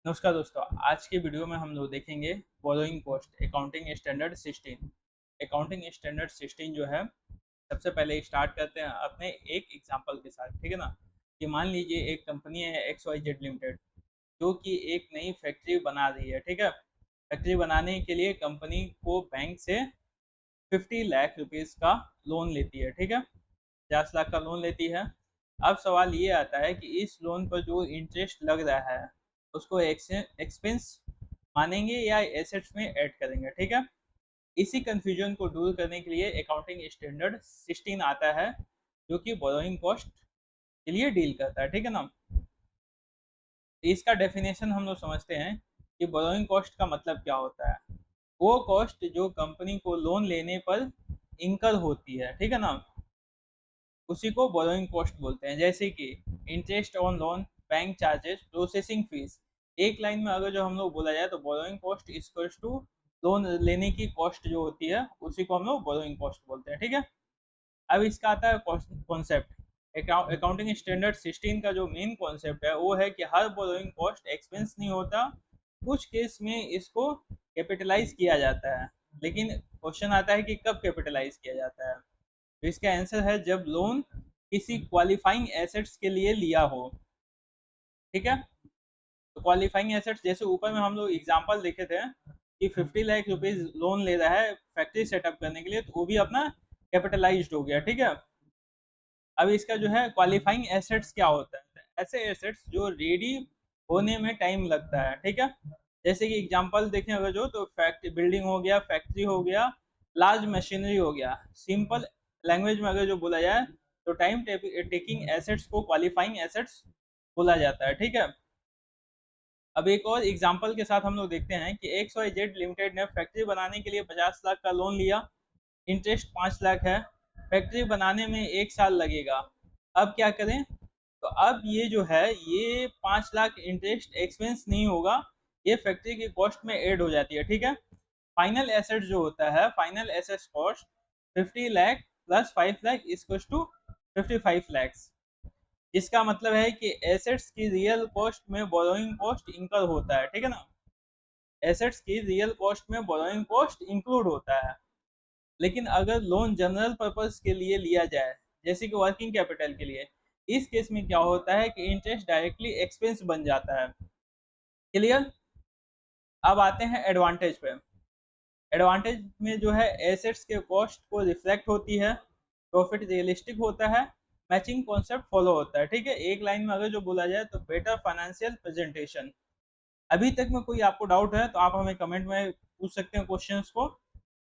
नमस्कार दोस्तों, आज की वीडियो में हम लोग देखेंगे borrowing cost accounting standard 16। Accounting standard 16 जो है, सबसे पहले स्टार्ट करते हैं अपने एक एग्जांपल के साथ। ठीक है ना? कि मान लीजिए एक कंपनी है एक्स वाई जेड लिमिटेड, जो कि एक नई फैक्ट्री बना रही है। ठीक है? फैक्ट्री बनाने के लिए कंपनी को बैंक से 50 लाख रुपीज़ का लोन लेती है। ठीक है? 50 लाख का लोन लेती है। अब सवाल ये आता है कि इस लोन पर जो इंटरेस्ट लग रहा है, उसको एक्सपेंस मानेंगे या एसेट्स में ऐड करेंगे। ठीक है? इसी कंफ्यूजन को दूर करने के लिए अकाउंटिंग स्टैंडर्ड 16 आता है, जो कि बोरोइंग कॉस्ट के लिए डील करता है। ठीक है ना? इसका डेफिनेशन हम लोग समझते हैं कि बोरोइंग कॉस्ट का मतलब क्या होता है। वो कॉस्ट जो कंपनी को लोन लेने पर इंकर होती है। ठीक है ना? उसी को बोरोइंग कॉस्ट बोलते हैं। जैसे कि interest on loan, bank charges, processing fees. एक लाइन में अगर जो हम लोग बोला जाए तो borrowing cost equals to loan लेने की कॉस्ट जो होती है, उसी को हम लोग बोरोइंग कॉस्ट बोलते हैं। ठीक है? अब इसका आता है कॉन्सेप्ट। अकाउंटिंग स्टैंडर्ड 16 का जो मेन कॉन्सेप्ट है वो है कि हर बोरोइंग कॉस्ट एक्सपेंस नहीं होता। कुछ केस में इसको कैपिटलाइज किया जाता है, लेकिन क्वेश्चन आता है कि कब कैपिटलाइज किया जाता है। तो इसका आंसर है जब लोन किसी क्वालिफाइंग एसेट्स के लिए लिया हो। ठीक है? तो क्वालिफाइंग एसेट्स जैसे ऊपर में हम लोग एग्जांपल देखे थे कि 50 लाख रुपीज लोन ले रहा है फैक्ट्री सेटअप करने के लिए, तो वो भी अपना कैपिटलाइज्ड हो गया। ठीक है? अब इसका जो है क्वालिफाइंग एसेट्स क्या होता है, ऐसे एसेट्स जो रेडी होने में टाइम लगता है। ठीक है? जैसे कि एग्जांपल देखें अगर जो, तो फैक्ट्री बिल्डिंग हो गया, फैक्ट्री हो गया, लार्ज मशीनरी हो गया। सिंपल लैंग्वेज में अगर जो बोला जाए तो टाइम टेकिंग एसेट्स को क्वालिफाइंग एसेट्स बोला जाता है। ठीक है? अब एक और एग्जांपल के साथ हम लोग देखते हैं कि एक्स वाई जेड लिमिटेड ने फैक्ट्री बनाने के लिए 50 लाख का लोन लिया। इंटरेस्ट 5 लाख है। फैक्ट्री बनाने में 1 साल लगेगा। अब क्या करें? तो अब ये जो है, ये 5 लाख इंटरेस्ट एक्सपेंस नहीं होगा, ये फैक्ट्री की कॉस्ट में ऐड हो जाती है। ठीक है? फाइनल एसेट जो होता है, final asset cost 50 lakh plus 5 lakh equals to 55 lakh. इसका मतलब है कि एसेट्स की रियल कॉस्ट में बोरोइंग कॉस्ट इंकर होता है। ठीक है ना? एसेट्स की रियल कॉस्ट में बोरोइंग कॉस्ट इंक्लूड होता है। लेकिन अगर लोन जनरल पर्पस के लिए लिया जाए, जैसे कि वर्किंग कैपिटल के लिए, इस केस में क्या होता है कि इंटरेस्ट डायरेक्टली एक्सपेंस बन जाता है। क्लियर? अब आते हैं एडवांटेज पे। एडवांटेज में जो है, एसेट्स के कॉस्ट को रिफ्लेक्ट होती है, प्रॉफिट रियलिस्टिक होता है, मैचिंग कॉन्सेप्ट फॉलो होता है। ठीक है? एक लाइन में अगर जो बोला जाए तो बेटर फाइनेंशियल प्रेजेंटेशन। अभी तक में कोई आपको डाउट है तो आप हमें कमेंट में पूछ सकते हैं क्वेश्चंस को,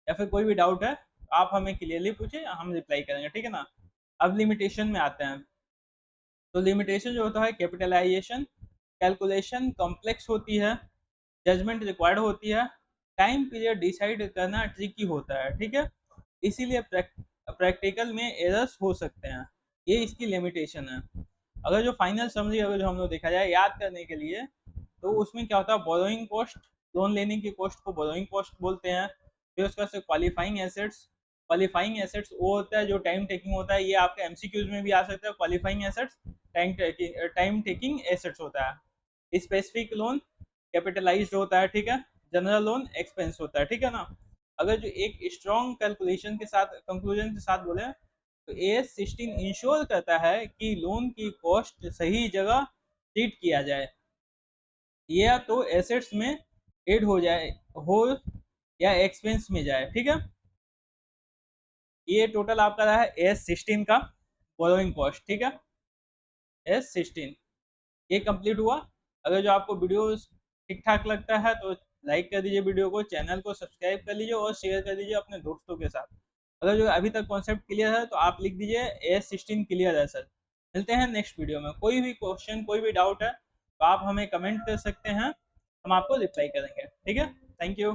या फिर कोई भी डाउट है तो आप हमें क्लियरली पूछे, हम रिप्लाई करेंगे। ठीक है ना? अब लिमिटेशन में आते हैं। तो लिमिटेशन जो होता है, कैपिटलाइजेशन कैलकुलेशन कॉम्प्लेक्स होती है, जजमेंट रिक्वायर्ड होती है, टाइम पीरियड डिसाइड करना ट्रिकी होता है। ठीक है? इसीलिए प्रैक्टिकल में एरर्स हो सकते हैं। ये इसकी लिमिटेशन है। अगर जो फाइनल समरी अगर जो हम लोग देखा जाए याद करने के लिए, तो उसमें क्या होता है, बोरोइंग कॉस्ट, लोन लेने की कॉस्ट को बोरोइंग कॉस्ट बोलते हैं। फिर उसका से क्वालिफाइंग एसेट्स वो होता है जो टाइम टेकिंग होता है। ये आपके एमसीक्यूज में भी आ सकता है। Qualifying assets time taking assets होता है। स्पेसिफिक लोन कैपिटलाइज्ड होता है। ठीक है? जनरल लोन एक्सपेंस होता है। ठीक है ना? अगर जो एक स्ट्रॉन्ग कैलकुलेशन के साथ, कंक्लूजन के साथ बोले, तो एएस 16 इंश्योर करता है कि लोन की कॉस्ट सही जगह ट्रीट किया जाए, या तो एसेट्स में ऐड हो जाए हो, या एक्सपेंस में जाए। ठीक है? ये टोटल आपका रहा है एएस 16 का बोरोइंग कॉस्ट। ठीक है? एस 16 ये कंप्लीट हुआ। अगर जो आपको वीडियो ठीक ठाक लगता है तो लाइक कर दीजिए वीडियो को, चैनल को सब्सक्राइब कर लीजिए और शेयर कर दीजिए अपने दोस्तों के साथ। अगर जो अभी तक कॉन्सेप्ट क्लियर है तो आप लिख दीजिए एस 16 क्लियर है सर। मिलते हैं नेक्स्ट वीडियो में। कोई भी क्वेश्चन, कोई भी डाउट है तो आप हमें कमेंट कर सकते हैं, हम आपको रिप्लाई करेंगे। ठीक है? Thank you.